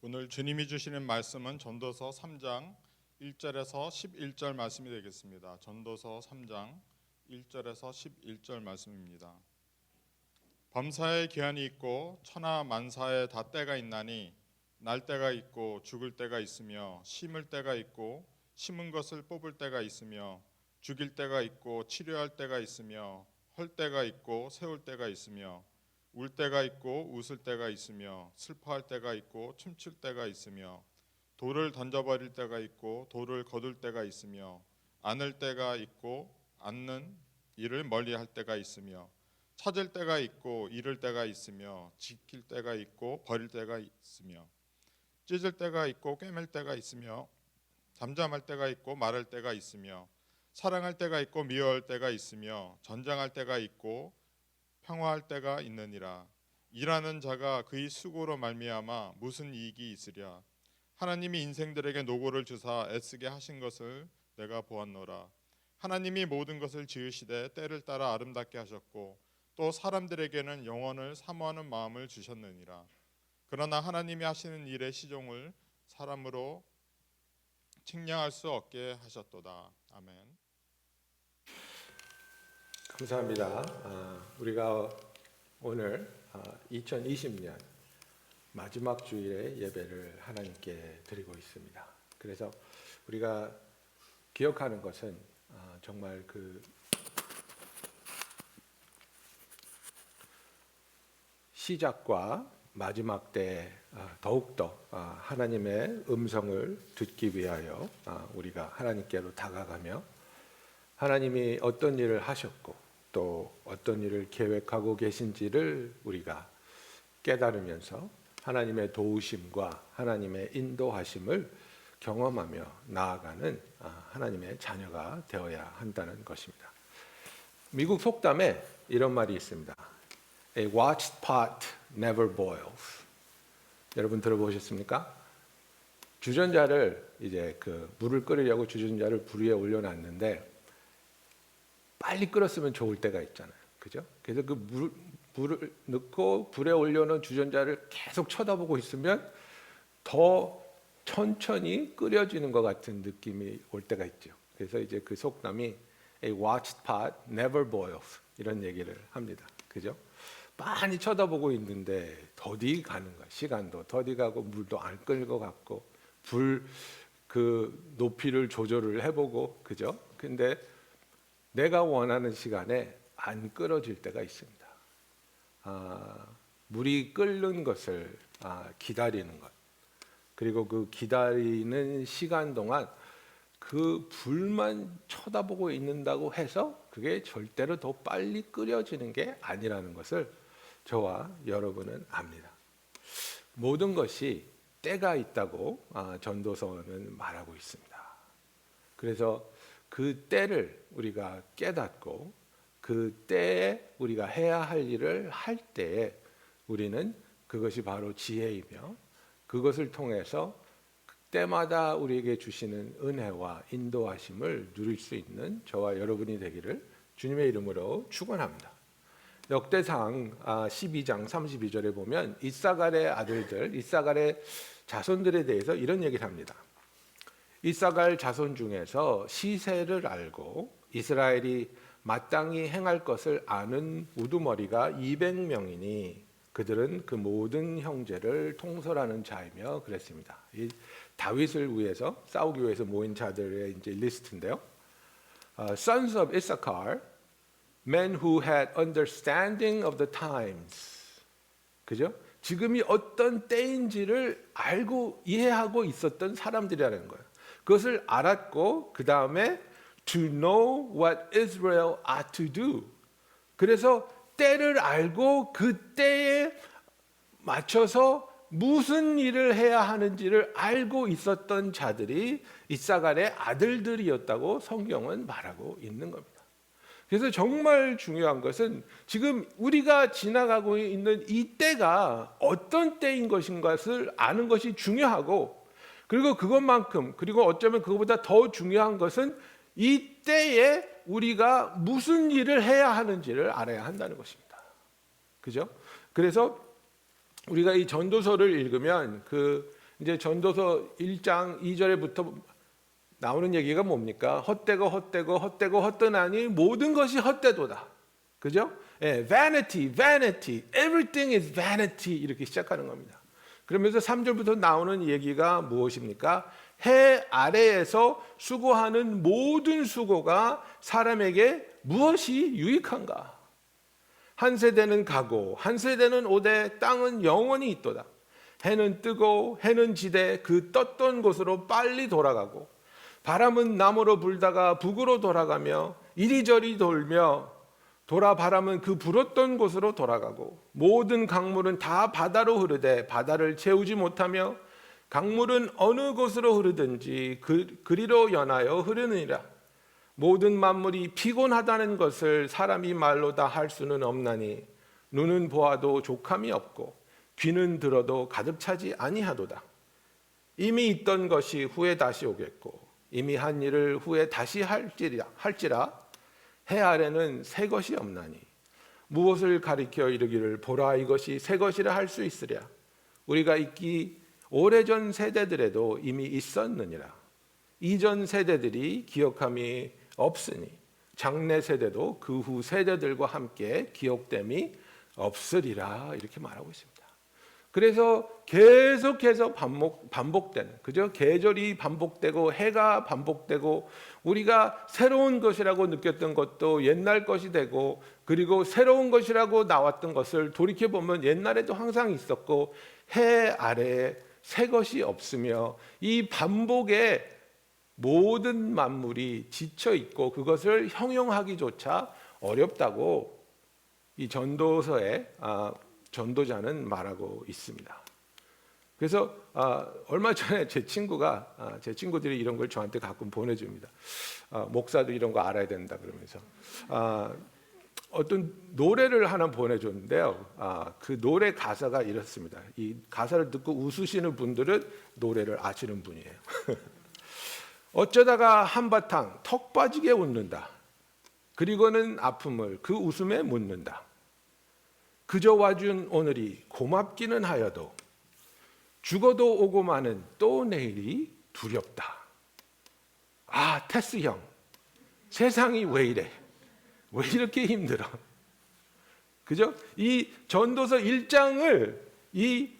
오늘 주님이 주시는 말씀은 전도서 3장 1절에서 11절 말씀이 되겠습니다. 전도서 3장 1절에서 11절 말씀입니다. 범사에 기한이 있고 천하 만사에 다 때가 있나니 날 때가 있고 죽을 때가 있으며 심을 때가 있고 심은 것을 뽑을 때가 있으며 죽일 때가 있고 치료할 때가 있으며 헐 때가 있고 세울 때가 있으며 울 때가 있고 웃을 때가 있으며 슬퍼할 때가 있고 춤출 때가 있으며 돌을 던져버릴 때가 있고 돌을 거둘 때가 있으며 안을 때가 있고 안는 일을 멀리할 때가 있으며 찾을 때가 있고 잃을 때가 있으며 지킬 때가 있고 버릴 때가 있으며 찢을 때가 있고 꿰맬 때가 있으며 잠잠할 때가 있고 말할 때가 있으며 사랑할 때가 있고 미워할 때가 있으며 전쟁할 때가 있고 평화할 때가 있느니라. 일하는 자가 그의 수고로 말미암아 무슨 이익이 있으랴. 하나님이 인생들에게 노고를 주사 애쓰게 하신 것을 내가 보았노라. 하나님이 모든 것을 지으시되 때를 따라 아름답게 하셨고 또 사람들에게는 영원을 사모하는 마음을 주셨느니라. 그러나 하나님이 하시는 일의 시종을 사람으로 측량할 수 없게 하셨도다. 아멘. 감사합니다. 우리가 오늘 2020년 마지막 주일의 예배를 하나님께 드리고 있습니다. 그래서 우리가 기억하는 것은 정말 그 시작과 마지막 때 더욱더 하나님의 음성을 듣기 위하여 우리가 하나님께로 다가가며 하나님이 어떤 일을 하셨고 또 어떤 일을 계획하고 계신지를 우리가 깨달으면서 하나님의 도우심과 하나님의 인도하심을 경험하며 나아가는 하나님의 자녀가 되어야 한다는 것입니다. 미국 속담에 이런 말이 있습니다. A watched pot never boils. 여러분 들어보셨습니까? 주전자를 이제 그 물을 끓이려고 주전자를 불 위에 올려놨는데 빨리 끓었으면 좋을 때가 있잖아요. 그죠? 그래서 그 물을 넣고 불에 올려놓은 주전자를 계속 쳐다보고 있으면 더 천천히 끓여지는 것 같은 느낌이 올 때가 있죠. 그래서 이제 그 속담이 A watched pot never boils 이런 얘기를 합니다. 그죠? 많이 쳐다보고 있는데 더디 가는 거야. 시간도 더디 가고 물도 안 끓는 것 같고 불 그 높이를 조절을 해보고 그죠? 근데 내가 원하는 시간에 안 끓어질 때가 있습니다. 물이 끓는 것을 기다리는 것, 그리고 그 기다리는 시간 동안 그 불만 쳐다보고 있는다고 해서 그게 절대로 더 빨리 끓여지는 게 아니라는 것을 저와 여러분은 압니다. 모든 것이 때가 있다고 전도서는 말하고 있습니다. 그래서 그 때를 우리가 깨닫고 그 때에 우리가 해야 할 일을 할 때에 우리는 그것이 바로 지혜이며 그것을 통해서 때마다 우리에게 주시는 은혜와 인도하심을 누릴 수 있는 저와 여러분이 되기를 주님의 이름으로 축원합니다. 역대상 12장 32절에 보면 이사갈의 아들들, 이사갈의 자손들에 대해서 이런 얘기를 합니다. 이사갈 자손 중에서 시세를 알고 이스라엘이 마땅히 행할 것을 아는 우두머리가 200명이니 그들은 그 모든 형제를 통솔하는 자이며 그랬습니다. 이 다윗을 위해서 싸우기 위해서 모인 자들의 이제 리스트인데요. Sons of Issachar, men who had understanding of the times. 그죠? 지금이 어떤 때인지를 알고 이해하고 있었던 사람들이라는 거예요. 그것을 알았고 그 다음에 to know what Israel ought to do. 그래서 때를 알고 그 때에 맞춰서 무슨 일을 해야 하는지를 알고 있었던 자들이 이사갈의 아들들이었다고 성경은 말하고 있는 겁니다. 그래서 정말 중요한 것은 지금 우리가 지나가고 있는 이 때가 어떤 때인 것을 아는 것이 중요하고 그리고 그것만큼 그리고 어쩌면 그것보다 더 중요한 것은 이 때에 우리가 무슨 일을 해야 하는지를 알아야 한다는 것입니다. 그죠? 그래서 우리가 이 전도서를 읽으면 그 이제 전도서 1장 2절에부터 나오는 얘기가 뭡니까? 헛되고 헛되고 헛되고 헛되나니 모든 것이 헛되도다. 그죠? 예, vanity, vanity, everything is vanity 이렇게 시작하는 겁니다. 그러면서 3절부터 나오는 얘기가 무엇입니까? 해 아래에서 수고하는 모든 수고가 사람에게 무엇이 유익한가? 한 세대는 가고 한 세대는 오되 땅은 영원히 있도다. 해는 뜨고 해는 지되 그 떴던 곳으로 빨리 돌아가고 바람은 남으로 불다가 북으로 돌아가며 이리저리 돌며 돌아 바람은 그 불었던 곳으로 돌아가고 모든 강물은 다 바다로 흐르되 바다를 채우지 못하며 강물은 어느 곳으로 흐르든지 그리로 연하여 흐르느니라. 모든 만물이 피곤하다는 것을 사람이 말로 다 할 수는 없나니 눈은 보아도 족함이 없고 귀는 들어도 가득 차지 아니하도다. 이미 있던 것이 후에 다시 오겠고 이미 한 일을 후에 다시 할지라 해 아래는 새 것이 없나니 무엇을 가리켜 이르기를 보라 이것이 새 것이라 할 수 있으랴. 우리가 있기 오래전 세대들에도 이미 있었느니라. 이전 세대들이 기억함이 없으니 장래 세대도 그 후 세대들과 함께 기억됨이 없으리라 이렇게 말하고 있습니다. 그래서 계속해서 반복되는, 그죠? 계절이 반복되고 해가 반복되고 우리가 새로운 것이라고 느꼈던 것도 옛날 것이 되고 그리고 새로운 것이라고 나왔던 것을 돌이켜 보면 옛날에도 항상 있었고 해 아래에 새 것이 없으며 이 반복에 모든 만물이 지쳐 있고 그것을 형용하기조차 어렵다고 이 전도서에 전도자는 말하고 있습니다. 그래서 얼마 전에 제 친구들이 이런 걸 저한테 가끔 보내줍니다. 목사도 이런 거 알아야 된다 그러면서 어떤 노래를 하나 보내줬는데요. 그 노래 가사가 이렇습니다. 이 가사를 듣고 웃으시는 분들은 노래를 아시는 분이에요. 어쩌다가 한바탕 턱 빠지게 웃는다. 그리고는 아픔을 그 웃음에 묻는다. 그저 와준 오늘이 고맙기는 하여도 죽어도 오고 마는 또 내일이 두렵다. 테스 형, 세상이 왜 이래? 왜 이렇게 힘들어? 그죠? 이 전도서 1장을 이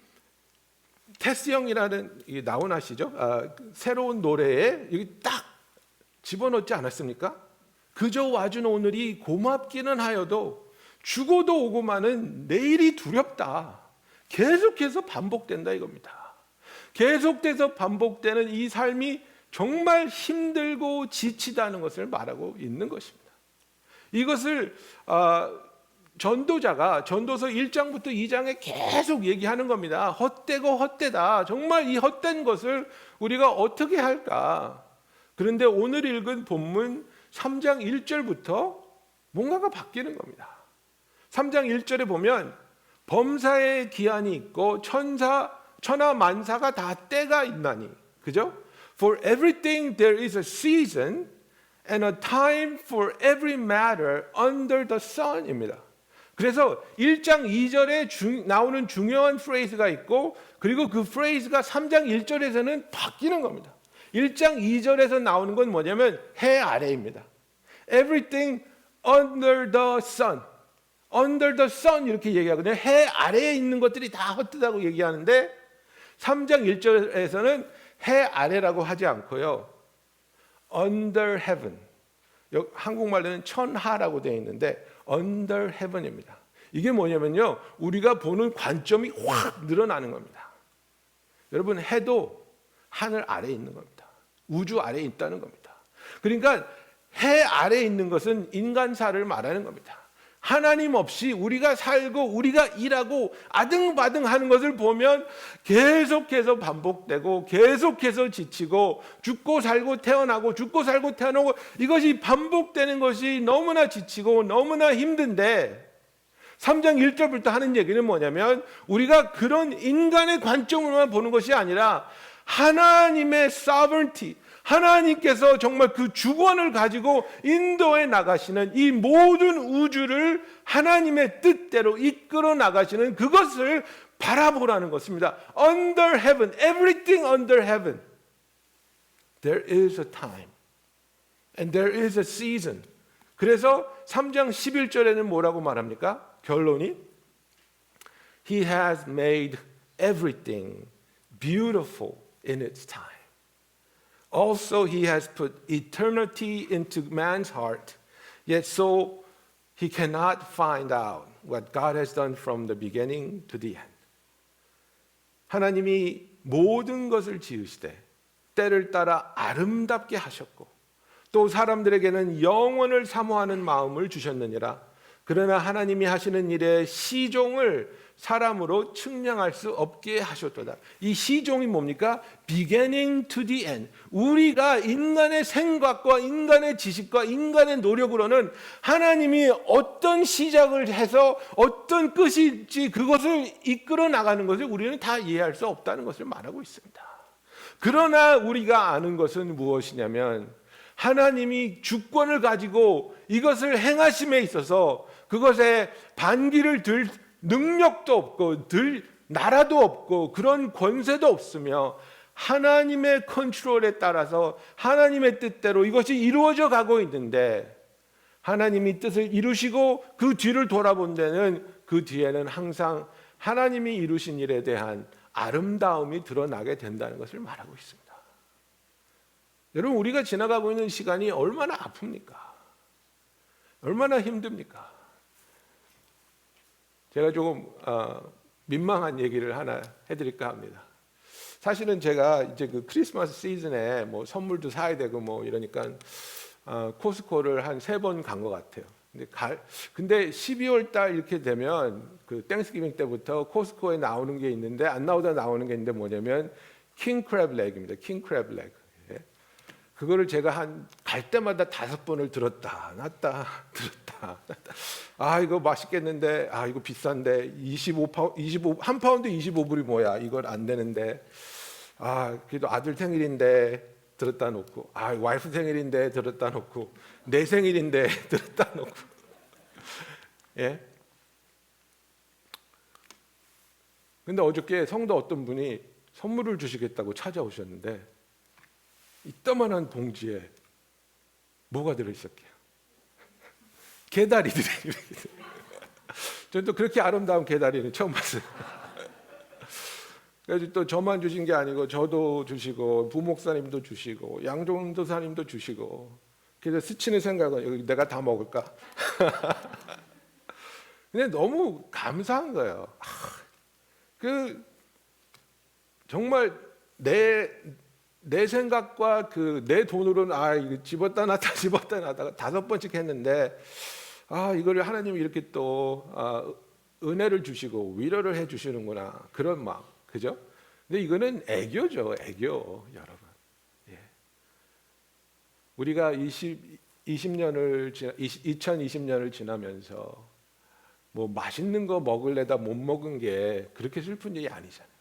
테스 형이라는 나훈아시죠? 새로운 노래에 여기 딱 집어넣지 않았습니까? 그저 와준 오늘이 고맙기는 하여도 죽어도 오고 마는 내일이 두렵다. 계속해서 반복된다 이겁니다. 계속돼서 반복되는 이 삶이 정말 힘들고 지치다는 것을 말하고 있는 것입니다. 이것을 전도자가 전도서 1장부터 2장에 계속 얘기하는 겁니다. 헛되고 헛되다. 정말 이 헛된 것을 우리가 어떻게 할까? 그런데 오늘 읽은 본문 3장 1절부터 뭔가가 바뀌는 겁니다. 3장 1절에 보면 범사에 기한이 있고 천하 만사가 다 때가 있나니, 그죠? For everything there is a season and a time for every matter under the sun입니다. 그래서 1장 2절에 나오는 중요한 프레이즈가 있고 그리고 그 프레이즈가 3장 1절에서는 바뀌는 겁니다. 1장 2절에서 나오는 건 뭐냐면 해 아래입니다. Everything under the sun. Under the sun 이렇게 얘기하거든요. 해 아래에 있는 것들이 다 헛되다고 얘기하는데 3장 1절에서는 해 아래라고 하지 않고요. Under heaven. 한국말로는 천하라고 되어 있는데 under heaven입니다. 이게 뭐냐면요. 우리가 보는 관점이 확 늘어나는 겁니다. 여러분 해도 하늘 아래에 있는 겁니다. 우주 아래에 있다는 겁니다. 그러니까 해 아래에 있는 것은 인간사를 말하는 겁니다. 하나님 없이 우리가 살고 우리가 일하고 아등바등 하는 것을 보면 계속해서 반복되고 계속해서 지치고 죽고 살고 태어나고 죽고 살고 태어나고 이것이 반복되는 것이 너무나 지치고 너무나 힘든데 3장 1절부터 하는 얘기는 뭐냐면 우리가 그런 인간의 관점으로만 보는 것이 아니라 하나님의 sovereignty, 하나님께서 정말 그 주권을 가지고 인도해 나가시는 이 모든 우주를 하나님의 뜻대로 이끌어 나가시는 그것을 바라보라는 것입니다. Under heaven, everything under heaven, there is a time and there is a season. 그래서 3장 11절에는 뭐라고 말합니까? 결론이 He has made everything beautiful in its time. Also he has put eternity into man's heart, yet so he cannot find out what God has done from the beginning to the end. 하나님이 모든 것을 지으시되 때를 따라 아름답게 하셨고 또 사람들에게는 영원을 사모하는 마음을 주셨느니라. 그러나 하나님이 하시는 일의 시종을 사람으로 측량할 수 없게 하셨도다. 이 시종이 뭡니까? Beginning to the end. 우리가 인간의 생각과 인간의 지식과 인간의 노력으로는 하나님이 어떤 시작을 해서 어떤 끝일지 그것을 이끌어 나가는 것을 우리는 다 이해할 수 없다는 것을 말하고 있습니다. 그러나 우리가 아는 것은 무엇이냐면 하나님이 주권을 가지고 이것을 행하심에 있어서 그것에 반기를 들 능력도 없고 들 나라도 없고 그런 권세도 없으며 하나님의 컨트롤에 따라서 하나님의 뜻대로 이것이 이루어져 가고 있는데 하나님이 뜻을 이루시고 그 뒤를 돌아본 데는 그 뒤에는 항상 하나님이 이루신 일에 대한 아름다움이 드러나게 된다는 것을 말하고 있습니다. 여러분, 우리가 지나가고 있는 시간이 얼마나 아픕니까? 얼마나 힘듭니까? 제가 조금 민망한 얘기를 하나 해드릴까 합니다. 사실은 제가 이제 그 크리스마스 시즌에 뭐 선물도 사야 되고 뭐 이러니까 코스코를 한 3번 간 것 같아요. 근데 12월 달 이렇게 되면 그 땡스기빙 때부터 코스코에 나오는 게 있는데 안 나오다 나오는 게 있는데 뭐냐면 킹크랩 렉입니다. 킹크랩 렉. 그거를 제가 갈 때마다 5번을 들었다 놨다 들었다 놨다. 아 이거 맛있겠는데 아 이거 비싼데 1 파운드 25불이 뭐야 이걸 안 되는데 아 그래도 아들 생일인데 들었다 놓고 아 와이프 생일인데 들었다 놓고 내 생일인데 들었다 놓고 예. 근데 어저께 성도 어떤 분이 선물을 주시겠다고 찾아오셨는데 이따만한 봉지에 뭐가 들어있었게요? 개다리들이. 저는 또 그렇게 아름다운 개다리는 처음 봤어요. 그래서 또 저만 주신 게 아니고 저도 주시고 부목사님도 주시고 양종도사님도 주시고 그래서 스치는 생각은 내가 다 먹을까? 근데 너무 감사한 거예요. 그 정말 내 생각과 그 내 돈으로는 이거 집었다 놨다 집었다 놨다가 5번씩 했는데 이거를 하나님이 이렇게 또 은혜를 주시고 위로를 해 주시는구나 그런 마음, 그죠? 근데 이거는 애교죠, 애교, 여러분. 예. 우리가 2020년을 지나면서 뭐 맛있는 거 먹을래다 못 먹은 게 그렇게 슬픈 일이 아니잖아요.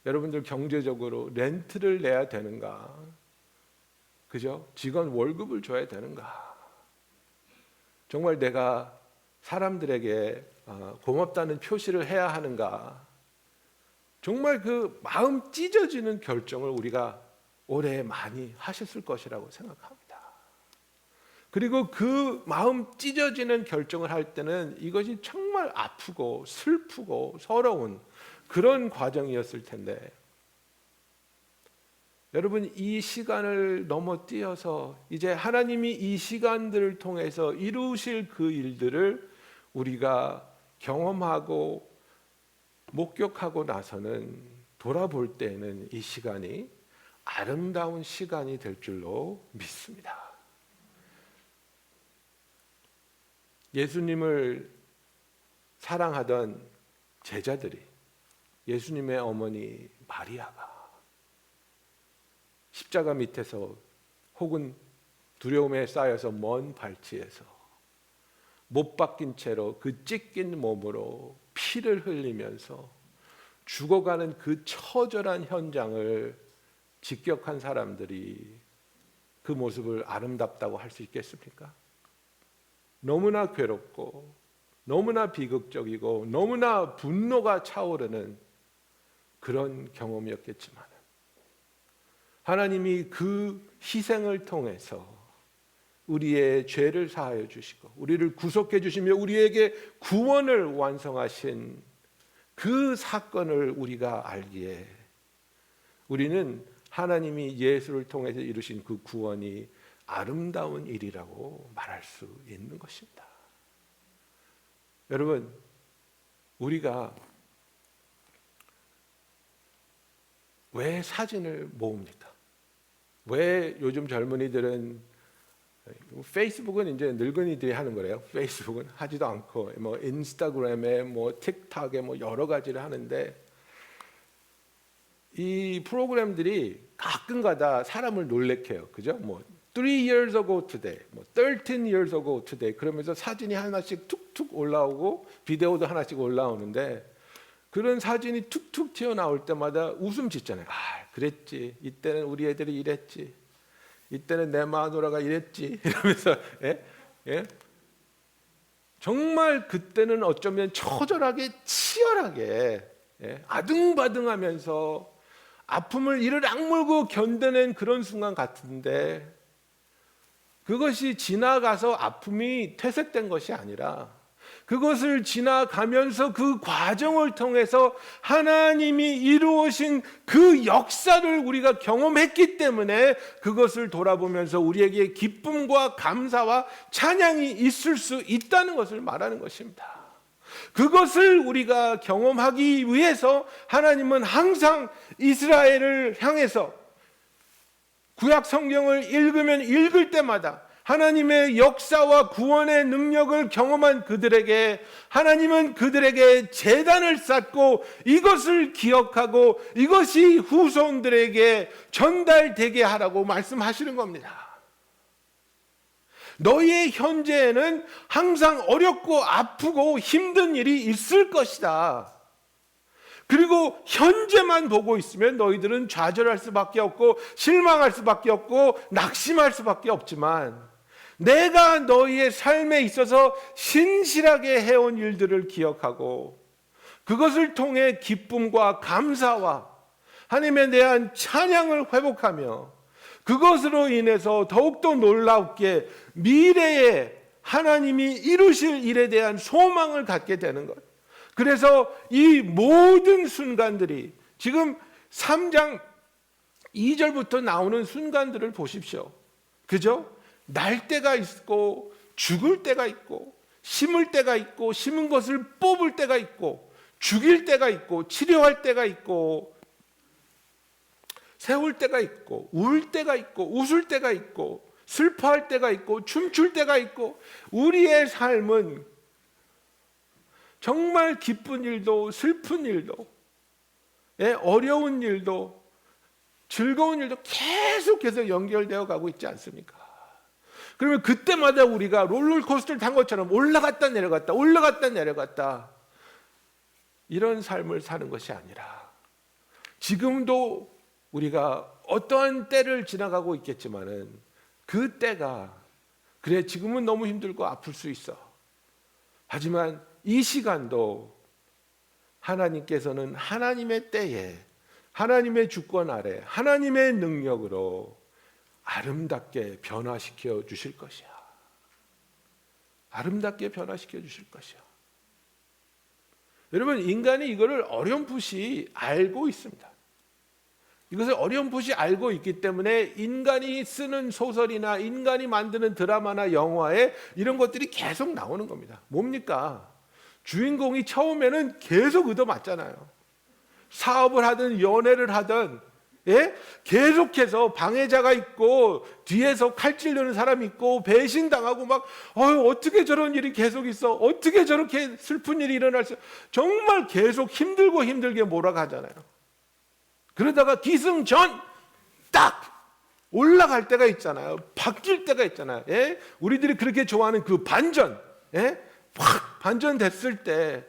여러분들 경제적으로 렌트를 내야 되는가? 그죠? 직원 월급을 줘야 되는가? 정말 내가 사람들에게 고맙다는 표시를 해야 하는가? 정말 그 마음 찢어지는 결정을 우리가 올해 많이 하셨을 것이라고 생각합니다. 그리고 그 마음 찢어지는 결정을 할 때는 이것이 정말 아프고 슬프고 서러운 그런 과정이었을 텐데 여러분 이 시간을 넘어뛰어서 이제 하나님이 이 시간들을 통해서 이루실 그 일들을 우리가 경험하고 목격하고 나서는 돌아볼 때는 이 시간이 아름다운 시간이 될 줄로 믿습니다. 예수님을 사랑하던 제자들이 예수님의 어머니 마리아가 십자가 밑에서 혹은 두려움에 쌓여서 먼 발치에서 못 박힌 채로 그 찢긴 몸으로 피를 흘리면서 죽어가는 그 처절한 현장을 직격한 사람들이 그 모습을 아름답다고 할 수 있겠습니까? 너무나 괴롭고 너무나 비극적이고 너무나 분노가 차오르는 그런 경험이었겠지만 하나님이 그 희생을 통해서 우리의 죄를 사하여 주시고 우리를 구속해 주시며 우리에게 구원을 완성하신 그 사건을 우리가 알기에 우리는 하나님이 예수를 통해서 이루신 그 구원이 아름다운 일이라고 말할 수 있는 것입니다. 여러분, 우리가 왜 사진을 모읍니까? 왜 요즘 젊은이들은 페이스북은 이제 늙은이들이 하는 거래요. 페이스북은 하지도 않고 뭐 인스타그램에 뭐 틱톡에 뭐 여러 가지를 하는데 이 프로그램들이 가끔가다 사람을 놀래켜요. 그죠? 뭐 3 years ago today, 뭐 13 years ago today 그러면서 사진이 하나씩 툭툭 올라오고 비디오도 하나씩 올라오는데 그런 사진이 툭툭 튀어나올 때마다 웃음 짓잖아요. 아, 그랬지. 이때는 우리 애들이 이랬지. 이때는 내 마누라가 이랬지. 이러면서 정말 그때는 어쩌면 처절하게 치열하게 아등바등하면서 아픔을 이를 악물고 견뎌낸 그런 순간 같은데 그것이 지나가서 아픔이 퇴색된 것이 아니라 그것을 지나가면서 그 과정을 통해서 하나님이 이루어진 그 역사를 우리가 경험했기 때문에 그것을 돌아보면서 우리에게 기쁨과 감사와 찬양이 있을 수 있다는 것을 말하는 것입니다. 그것을 우리가 경험하기 위해서 하나님은 항상 이스라엘을 향해서 구약 성경을 읽으면 읽을 때마다 하나님의 역사와 구원의 능력을 경험한 그들에게 하나님은 그들에게 제단을 쌓고 이것을 기억하고 이것이 후손들에게 전달되게 하라고 말씀하시는 겁니다. 너희의 현재에는 항상 어렵고 아프고 힘든 일이 있을 것이다. 그리고 현재만 보고 있으면 너희들은 좌절할 수밖에 없고 실망할 수밖에 없고 낙심할 수밖에 없지만 내가 너희의 삶에 있어서 신실하게 해온 일들을 기억하고 그것을 통해 기쁨과 감사와 하나님에 대한 찬양을 회복하며 그것으로 인해서 더욱더 놀랍게 미래에 하나님이 이루실 일에 대한 소망을 갖게 되는 것. 그래서 이 모든 순간들이 지금 3장 2절부터 나오는 순간들을 보십시오. 그죠? 날 때가 있고 죽을 때가 있고 심을 때가 있고 심은 것을 뽑을 때가 있고 죽일 때가 있고 치료할 때가 있고 세울 때가 있고 울 때가 있고 웃을 때가 있고 슬퍼할 때가 있고 춤출 때가 있고 우리의 삶은 정말 기쁜 일도 슬픈 일도 어려운 일도 즐거운 일도 계속해서 연결되어 가고 있지 않습니까? 그러면 그때마다 우리가 롤러코스터를 탄 것처럼 올라갔다 내려갔다 올라갔다 내려갔다 이런 삶을 사는 것이 아니라 지금도 우리가 어떠한 때를 지나가고 있겠지만은 그 때가 그래 지금은 너무 힘들고 아플 수 있어. 하지만 이 시간도 하나님께서는 하나님의 때에 하나님의 주권 아래 하나님의 능력으로 아름답게 변화시켜 주실 것이야. 아름답게 변화시켜 주실 것이야. 여러분 인간이 이거를 어렴풋이 알고 있습니다. 이것을 어렴풋이 알고 있기 때문에 인간이 쓰는 소설이나 인간이 만드는 드라마나 영화에 이런 것들이 계속 나오는 겁니다. 뭡니까? 주인공이 처음에는 계속 얻어맞잖아요. 사업을 하든 연애를 하든 계속해서 방해자가 있고 뒤에서 칼 찔르는 사람이 있고 배신당하고 막 어떻게 저런 일이 계속 있어? 어떻게 저렇게 슬픈 일이 일어날 수? 정말 계속 힘들고 힘들게 몰아가잖아요. 그러다가 기승전 딱 올라갈 때가 있잖아요. 바뀔 때가 있잖아요. 우리들이 그렇게 좋아하는 그 반전, 확 반전됐을 때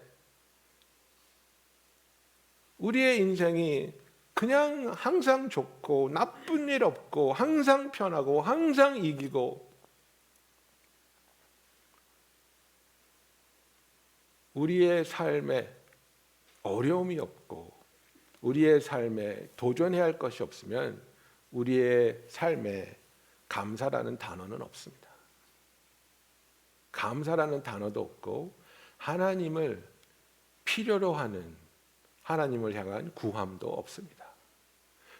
우리의 인생이 그냥 항상 좋고 나쁜 일 없고 항상 편하고 항상 이기고 우리의 삶에 어려움이 없고 우리의 삶에 도전해야 할 것이 없으면 우리의 삶에 감사라는 단어는 없습니다. 감사라는 단어도 없고 하나님을 필요로 하는 하나님을 향한 구함도 없습니다.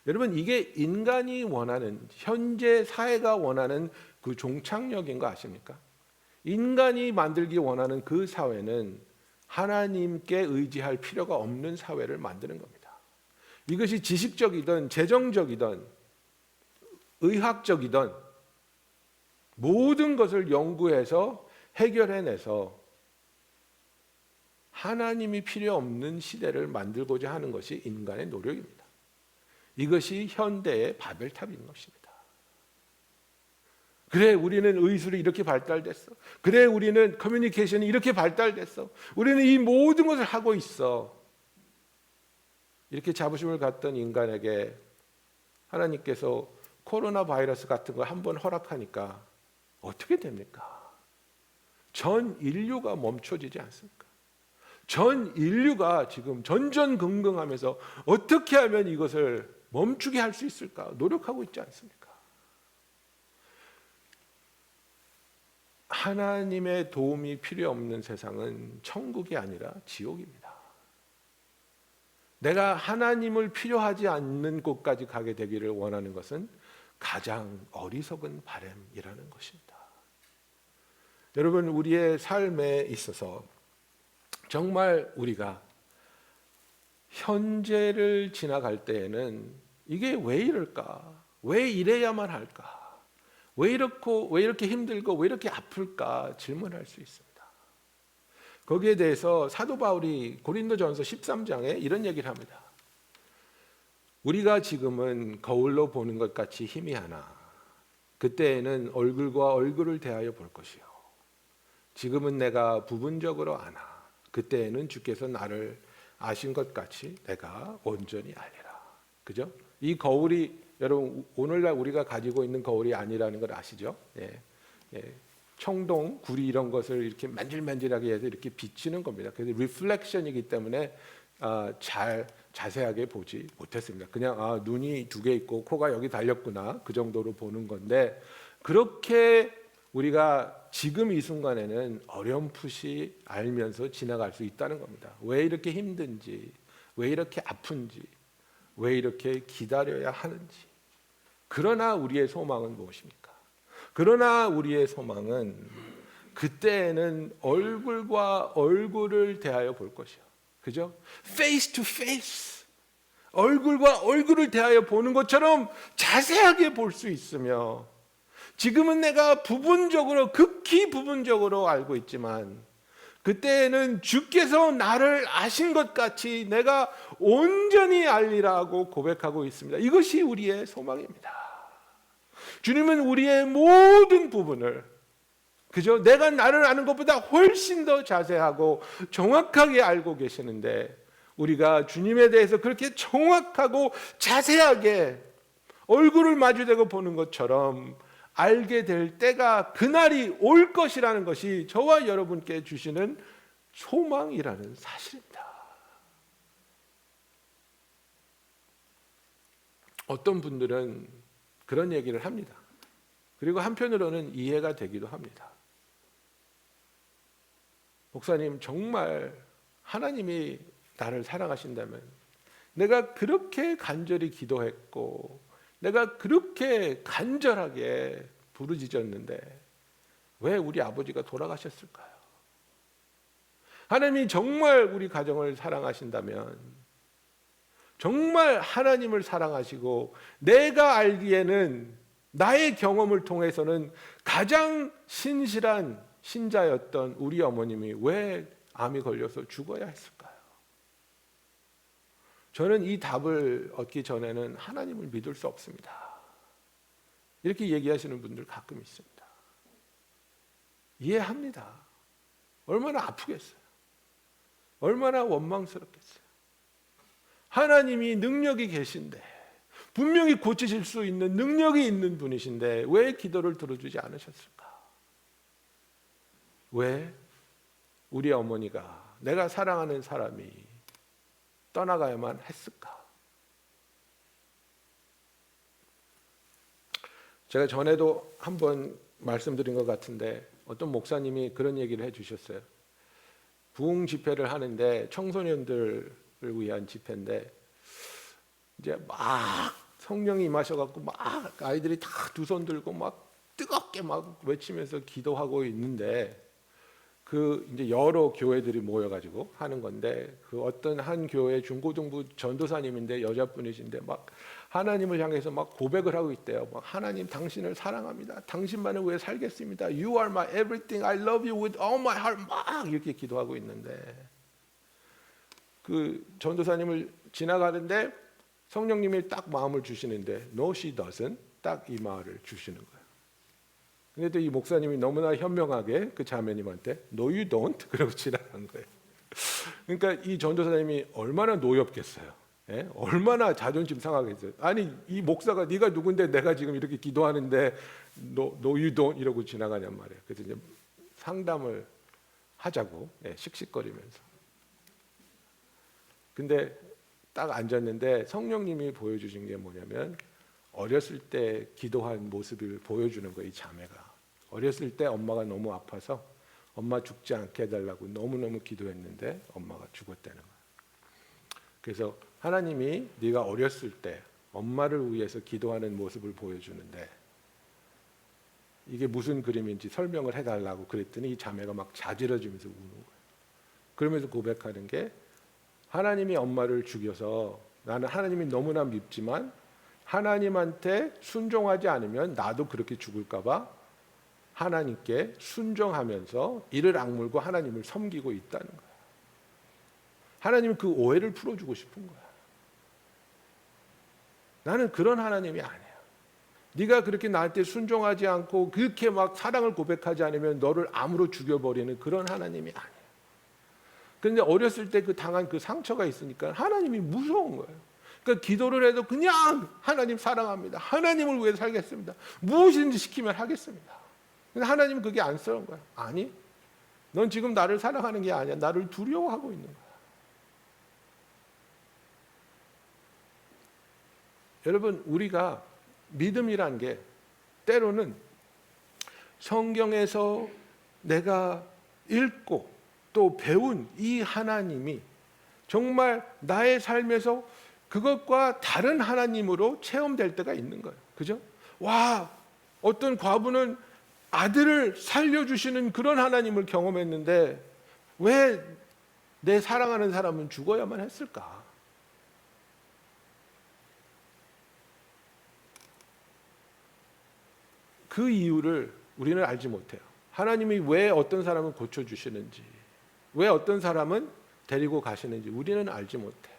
여러분, 이게 인간이 원하는, 현재 사회가 원하는 그 종착역인 거 아십니까? 인간이 만들기 원하는 그 사회는 하나님께 의지할 필요가 없는 사회를 만드는 겁니다. 이것이 지식적이든 재정적이든 의학적이든 모든 것을 연구해서 해결해내서 하나님이 필요 없는 시대를 만들고자 하는 것이 인간의 노력입니다. 이것이 현대의 바벨탑인 것입니다. 그래, 우리는 의술이 이렇게 발달됐어. 그래, 우리는 커뮤니케이션이 이렇게 발달됐어. 우리는 이 모든 것을 하고 있어. 이렇게 자부심을 갖던 인간에게 하나님께서 코로나 바이러스 같은 걸 한번 허락하니까 어떻게 됩니까? 전 인류가 멈춰지지 않습니까? 전 인류가 지금 전전긍긍하면서 어떻게 하면 이것을 멈추게 할 수 있을까 노력하고 있지 않습니까? 하나님의 도움이 필요 없는 세상은 천국이 아니라 지옥입니다. 내가 하나님을 필요하지 않는 곳까지 가게 되기를 원하는 것은 가장 어리석은 바람이라는 것입니다. 여러분, 우리의 삶에 있어서 정말 우리가 현재를 지나갈 때에는 이게 왜 이럴까? 왜 이래야만 할까? 왜 이렇게 힘들고 왜 이렇게 아플까? 질문할 수 있습니다. 거기에 대해서 사도 바울이 고린도전서 13장에 이런 얘기를 합니다. 우리가 지금은 거울로 보는 것 같이 희미하나 그때에는 얼굴과 얼굴을 대하여 볼 것이요. 지금은 내가 부분적으로 아나 그때에는 주께서 나를 아신 것 같이 내가 온전히 알리라. 그죠? 이 거울이 여러분 오늘날 우리가 가지고 있는 거울이 아니라는 걸 아시죠? 예. 청동, 구리 이런 것을 이렇게 만질만질하게 해서 이렇게 비치는 겁니다. 그래서 리플렉션이기 때문에 잘 자세하게 보지 못했습니다. 그냥 눈이 두 개 있고 코가 여기 달렸구나 그 정도로 보는 건데 그렇게 우리가 지금 이 순간에는 어렴풋이 알면서 지나갈 수 있다는 겁니다. 왜 이렇게 힘든지, 왜 이렇게 아픈지, 왜 이렇게 기다려야 하는지. 그러나 우리의 소망은 무엇입니까? 그러나 우리의 소망은 그때에는 얼굴과 얼굴을 대하여 볼 것이요. 그죠? Face to face. 얼굴과 얼굴을 대하여 보는 것처럼 자세하게 볼 수 있으며 지금은 내가 부분적으로 극히 부분적으로 알고 있지만 그때에는 주께서 나를 아신 것 같이 내가 온전히 알리라고 고백하고 있습니다. 이것이 우리의 소망입니다. 주님은 우리의 모든 부분을 그죠? 내가 나를 아는 것보다 훨씬 더 자세하고 정확하게 알고 계시는데 우리가 주님에 대해서 그렇게 정확하고 자세하게 얼굴을 마주대고 보는 것처럼 알게 될 때가 그날이 올 것이라는 것이 저와 여러분께 주시는 소망이라는 사실입니다. 어떤 분들은 그런 얘기를 합니다. 그리고 한편으로는 이해가 되기도 합니다. 목사님, 정말 하나님이 나를 사랑하신다면 내가 그렇게 간절히 기도했고 내가 그렇게 간절하게 부르짖었는데 왜 우리 아버지가 돌아가셨을까요? 하나님이 정말 우리 가정을 사랑하신다면 정말 하나님을 사랑하시고 내가 알기에는 나의 경험을 통해서는 가장 신실한 신자였던 우리 어머님이 왜 암이 걸려서 죽어야 했을까요? 저는 이 답을 얻기 전에는 하나님을 믿을 수 없습니다. 이렇게 얘기하시는 분들 가끔 있습니다. 이해합니다. 얼마나 아프겠어요. 얼마나 원망스럽겠어요. 하나님이 능력이 계신데, 분명히 고치실 수 있는 능력이 있는 분이신데 왜 기도를 들어주지 않으셨을까? 왜 우리 어머니가, 내가 사랑하는 사람이 떠나가야만 했을까? 제가 전에도 한번 말씀드린 것 같은데 어떤 목사님이 그런 얘기를 해주셨어요. 부흥 집회를 하는데 청소년들을 위한 집회인데 이제 막 성령이 임하셔갖고 막 아이들이 다 두 손 들고 막 뜨겁게 막 외치면서 기도하고 있는데 그 이제 여러 교회들이 모여가지고 하는 건데 그 어떤 한 교회 중고등부 전도사님인데 여자분이신데 막 하나님을 향해서 막 고백을 하고 있대요. 막 하나님 당신을 사랑합니다. 당신만을 위해 살겠습니다. You are my everything. I love you with all my heart. 막 이렇게 기도하고 있는데 그 전도사님을 지나가는데 성령님이 딱 마음을 주시는데 No, she doesn't. 딱 이 말을 주시는 거예요. 근데 또 이 목사님이 너무나 현명하게 그 자매님한테 No, you don't. 그러고 지나간 거예요. 그러니까 이 전도사님이 얼마나 노엽겠어요. 예? 얼마나 자존심 상하겠어요. 아니 이 목사가 네가 누군데 내가 지금 이렇게 기도하는데 No, you don't 이러고 지나가냔 말이에요. 그래서 이제 상담을 하자고 씩씩거리면서. 근데 딱 앉았는데 성령님이 보여주신 게 뭐냐면 어렸을 때 기도한 모습을 보여주는 거예요. 이 자매가 어렸을 때 엄마가 너무 아파서 엄마 죽지 않게 해달라고 너무너무 기도했는데 엄마가 죽었다는 거예요. 그래서 하나님이 네가 어렸을 때 엄마를 위해서 기도하는 모습을 보여주는데 이게 무슨 그림인지 설명을 해달라고 그랬더니 이 자매가 막 자지러지면서 우는 거예요. 그러면서 고백하는 게 하나님이 엄마를 죽여서 나는 하나님이 너무나 밉지만 하나님한테 순종하지 않으면 나도 그렇게 죽을까 봐 하나님께 순종하면서 이를 악물고 하나님을 섬기고 있다는 거야. 하나님은 그 오해를 풀어주고 싶은 거야. 나는 그런 하나님이 아니야. 네가 그렇게 나한테 순종하지 않고 그렇게 막 사랑을 고백하지 않으면 너를 암으로 죽여버리는 그런 하나님이 아니야. 그런데 어렸을 때 그 당한 그 상처가 있으니까 하나님이 무서운 거예요. 그러니까 기도를 해도 그냥 하나님 사랑합니다. 하나님을 위해 살겠습니다. 무엇이든지 시키면 하겠습니다. 근데 하나님은 그게 안쓰러운 거야. 아니, 넌 지금 나를 사랑하는 게 아니야. 나를 두려워하고 있는 거야. 여러분, 우리가 믿음이란 게 때로는 성경에서 내가 읽고 또 배운 이 하나님이 정말 나의 삶에서 그것과 다른 하나님으로 체험될 때가 있는 거예요. 그죠? 와, 어떤 과부는 아들을 살려주시는 그런 하나님을 경험했는데 왜 내 사랑하는 사람은 죽어야만 했을까? 그 이유를 우리는 알지 못해요. 하나님이 왜 어떤 사람은 고쳐주시는지, 왜 어떤 사람은 데리고 가시는지 우리는 알지 못해요.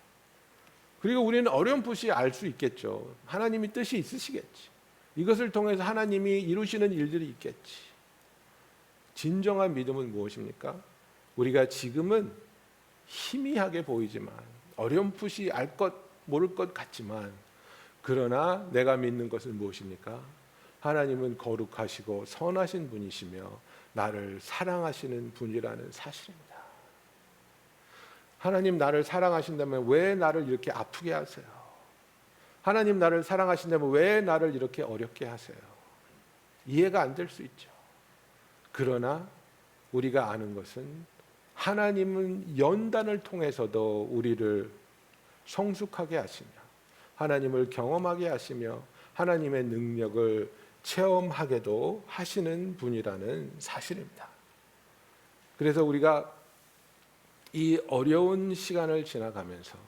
그리고 우리는 어렴풋이 알 수 있겠죠. 하나님이 뜻이 있으시겠지. 이것을 통해서 하나님이 이루시는 일들이 있겠지. 진정한 믿음은 무엇입니까? 우리가 지금은 희미하게 보이지만 어렴풋이 알 것 모를 것 같지만 그러나 내가 믿는 것은 무엇입니까? 하나님은 거룩하시고 선하신 분이시며 나를 사랑하시는 분이라는 사실입니다. 하나님 나를 사랑하신다면 왜 나를 이렇게 아프게 하세요? 하나님 나를 사랑하신다면 왜 나를 이렇게 어렵게 하세요? 이해가 안 될 수 있죠. 그러나 우리가 아는 것은 하나님은 연단을 통해서도 우리를 성숙하게 하시며 하나님을 경험하게 하시며 하나님의 능력을 체험하게도 하시는 분이라는 사실입니다. 그래서 우리가 이 어려운 시간을 지나가면서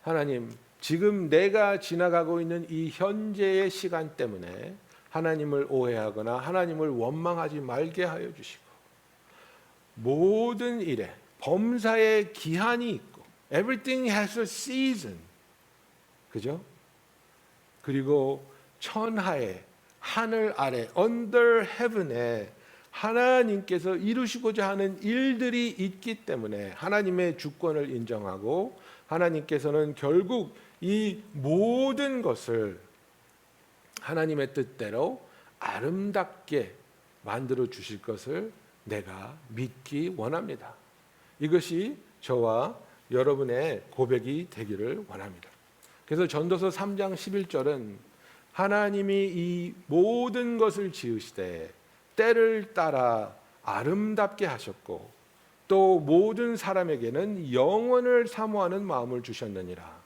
하나님, 지금 내가 지나가고 있는 이 현재의 시간 때문에 하나님을 오해하거나 하나님을 원망하지 말게 하여 주시고 모든 일에 범사에 기한이 있고 Everything has a season. 그죠? 그리고 천하에 하늘 아래 under heaven에 하나님께서 이루시고자 하는 일들이 있기 때문에 하나님의 주권을 인정하고 하나님께서는 결국 이 모든 것을 하나님의 뜻대로 아름답게 만들어 주실 것을 내가 믿기 원합니다. 이것이 저와 여러분의 고백이 되기를 원합니다. 그래서 전도서 3장 11절은 하나님이 이 모든 것을 지으시되 때를 따라 아름답게 하셨고 또 모든 사람에게는 영원을 사모하는 마음을 주셨느니라.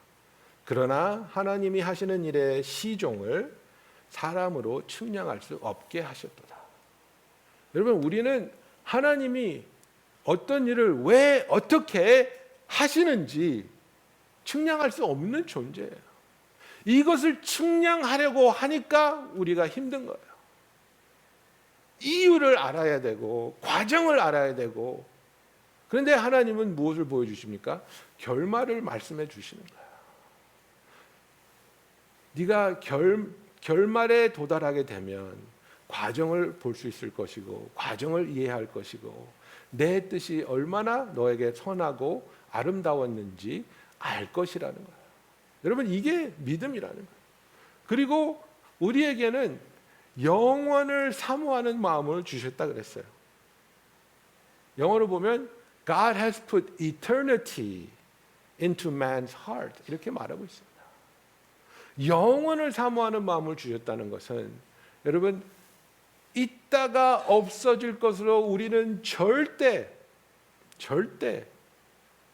그러나 하나님이 하시는 일의 시종을 사람으로 측량할 수 없게 하셨도다. 여러분, 우리는 하나님이 어떤 일을 왜 어떻게 하시는지 측량할 수 없는 존재예요. 이것을 측량하려고 하니까 우리가 힘든 거예요. 이유를 알아야 되고 과정을 알아야 되고, 그런데 하나님은 무엇을 보여주십니까? 결말을 말씀해 주시는 거예요. 네가 결말에 도달하게 되면 과정을 볼 수 있을 것이고 과정을 이해할 것이고 내 뜻이 얼마나 너에게 선하고 아름다웠는지 알 것이라는 거예요. 여러분, 이게 믿음이라는 거예요. 그리고 우리에게는 영원을 사모하는 마음을 주셨다 그랬어요. 영어로 보면 God has put eternity into man's heart, 이렇게 말하고 있습니다. 영원을 사모하는 마음을 주셨다는 것은, 여러분, 있다가 없어질 것으로 우리는 절대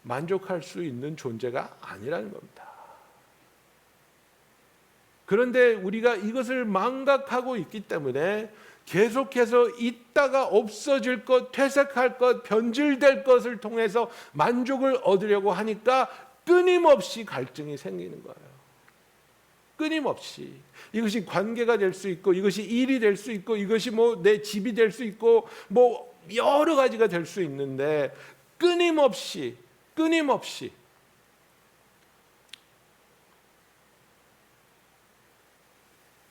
만족할 수 있는 존재가 아니라는 겁니다. 그런데 우리가 이것을 망각하고 있기 때문에 계속해서 있다가 없어질 것, 퇴색할 것, 변질될 것을 통해서 만족을 얻으려고 하니까 끊임없이 갈증이 생기는 거예요. 끊임없이. 이것이 관계가 될 수 있고, 이것이 일이 될 수 있고, 이것이 뭐 내 집이 될 수 있고, 뭐 여러 가지가 될 수 있는데 끊임없이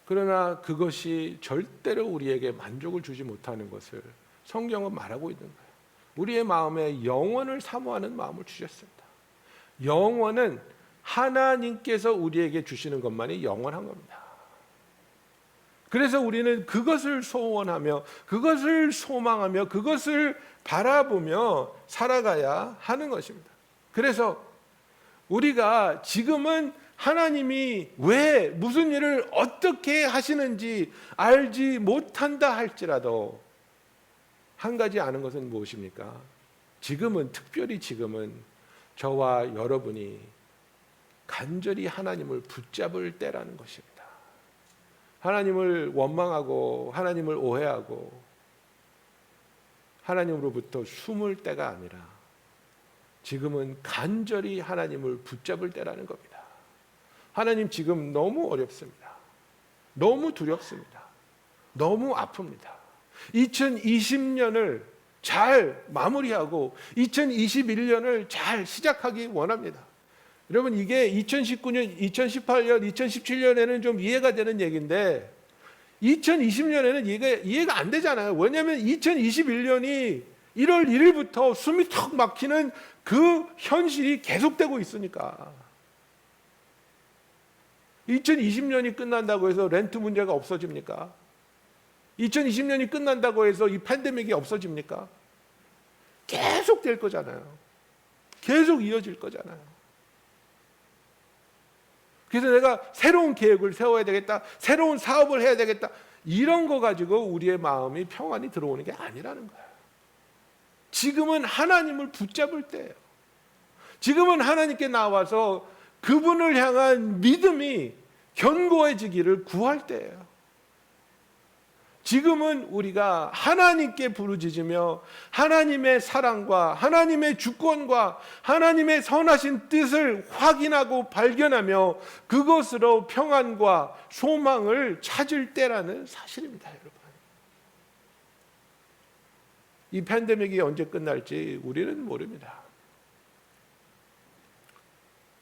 그러나 그것이 절대로 우리에게 만족을 주지 못하는 것을 성경은 말하고 있는 거예요. 우리의 마음에 영원을 사모하는 마음을 주셨습니다. 영원은 하나님께서 우리에게 주시는 것만이 영원한 겁니다. 그래서 우리는 그것을 소원하며 그것을 소망하며 그것을 바라보며 살아가야 하는 것입니다. 그래서 우리가 지금은 하나님이 왜 무슨 일을 어떻게 하시는지 알지 못한다 할지라도 한 가지 아는 것은 무엇입니까? 특별히 지금은 저와 여러분이 간절히 하나님을 붙잡을 때라는 것입니다. 하나님을 원망하고 하나님을 오해하고 하나님으로부터 숨을 때가 아니라 지금은 간절히 하나님을 붙잡을 때라는 겁니다. 하나님, 지금 너무 어렵습니다. 너무 두렵습니다. 너무 아픕니다. 2020년을 잘 마무리하고 2021년을 잘 시작하기 원합니다. 여러분, 이게 2019년, 2018년, 2017년에는 좀 이해가 되는 얘기인데 2020년에는 이해가 안 되잖아요. 왜냐하면 2021년이 1월 1일부터 숨이 턱 막히는 그 현실이 계속되고 있으니까. 2020년이 끝난다고 해서 렌트 문제가 없어집니까? 2020년이 끝난다고 해서 이 팬데믹이 없어집니까? 계속 될 거잖아요. 계속 이어질 거잖아요. 그래서 내가 새로운 계획을 세워야 되겠다, 새로운 사업을 해야 되겠다, 이런 거 가지고 우리의 마음이 평안이 들어오는 게 아니라는 거예요. 지금은 하나님을 붙잡을 때예요. 지금은 하나님께 나와서 그분을 향한 믿음이 견고해지기를 구할 때예요. 지금은 우리가 하나님께 부르짖으며 하나님의 사랑과 하나님의 주권과 하나님의 선하신 뜻을 확인하고 발견하며 그것으로 평안과 소망을 찾을 때라는 사실입니다, 여러분. 이 팬데믹이 언제 끝날지 우리는 모릅니다.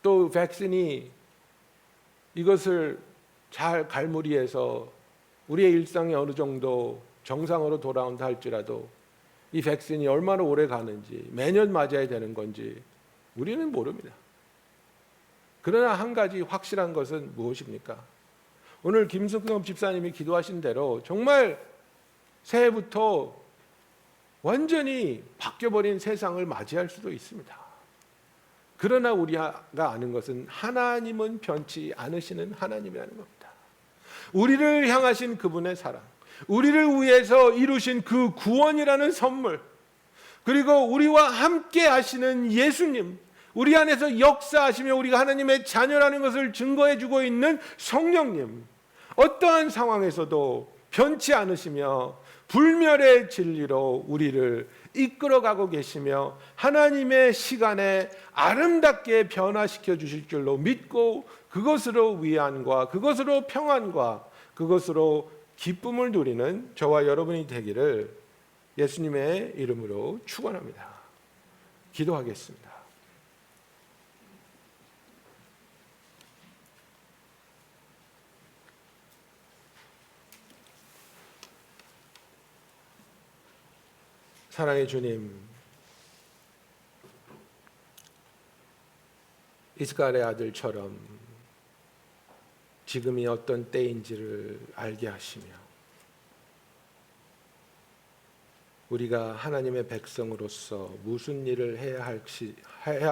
또 백신이 이것을 잘 갈무리해서 우리의 일상이 어느 정도 정상으로 돌아온다 할지라도 이 백신이 얼마나 오래 가는지, 매년 맞아야 되는 건지 우리는 모릅니다. 그러나 한 가지 확실한 것은 무엇입니까? 오늘 김승섭 집사님이 기도하신 대로 정말 새해부터 완전히 바뀌어버린 세상을 맞이할 수도 있습니다. 그러나 우리가 아는 것은 하나님은 변치 않으시는 하나님이라는 겁니다. 우리를 향하신 그분의 사랑, 우리를 위해서 이루신 그 구원이라는 선물, 그리고 우리와 함께 하시는 예수님, 우리 안에서 역사하시며 우리가 하나님의 자녀라는 것을 증거해주고 있는 성령님, 어떠한 상황에서도 변치 않으시며 불멸의 진리로 우리를 이끌어가고 계시며 하나님의 시간에 아름답게 변화시켜 주실 줄로 믿고 그것으로 위안과 그것으로 평안과 그것으로 기쁨을 누리는 저와 여러분이 되기를 예수님의 이름으로 축원합니다. 기도하겠습니다. 사랑의 주님, 이스라엘의 아들처럼 지금이 어떤 때인지를 알게 하시며 우리가 하나님의 백성으로서 무슨 일을 해야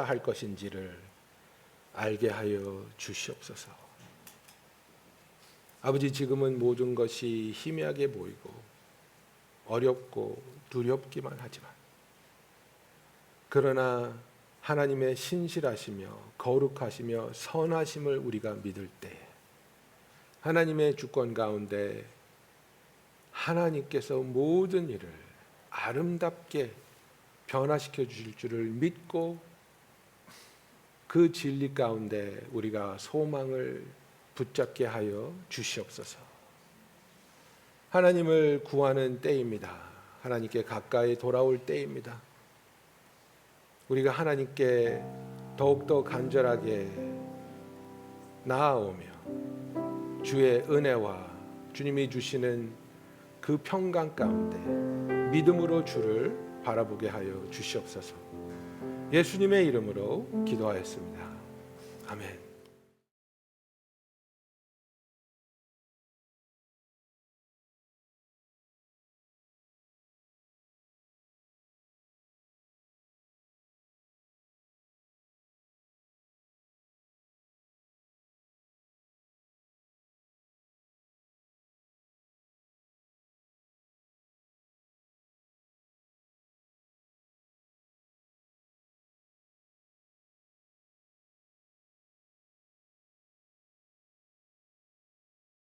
할 것인지를 알게 하여 주시옵소서. 아버지, 지금은 모든 것이 희미하게 보이고 어렵고 두렵기만 하지만 그러나 하나님의 신실하시며 거룩하시며 선하심을 우리가 믿을 때 하나님의 주권 가운데 하나님께서 모든 일을 아름답게 변화시켜 주실 줄을 믿고 그 진리 가운데 우리가 소망을 붙잡게 하여 주시옵소서. 하나님을 구하는 때입니다. 하나님께 가까이 돌아올 때입니다. 우리가 하나님께 더욱더 간절하게 나아오며 주의 은혜와 주님이 주시는 그 평강 가운데 믿음으로 주를 바라보게 하여 주시옵소서. 예수님의 이름으로 기도하였습니다. 아멘.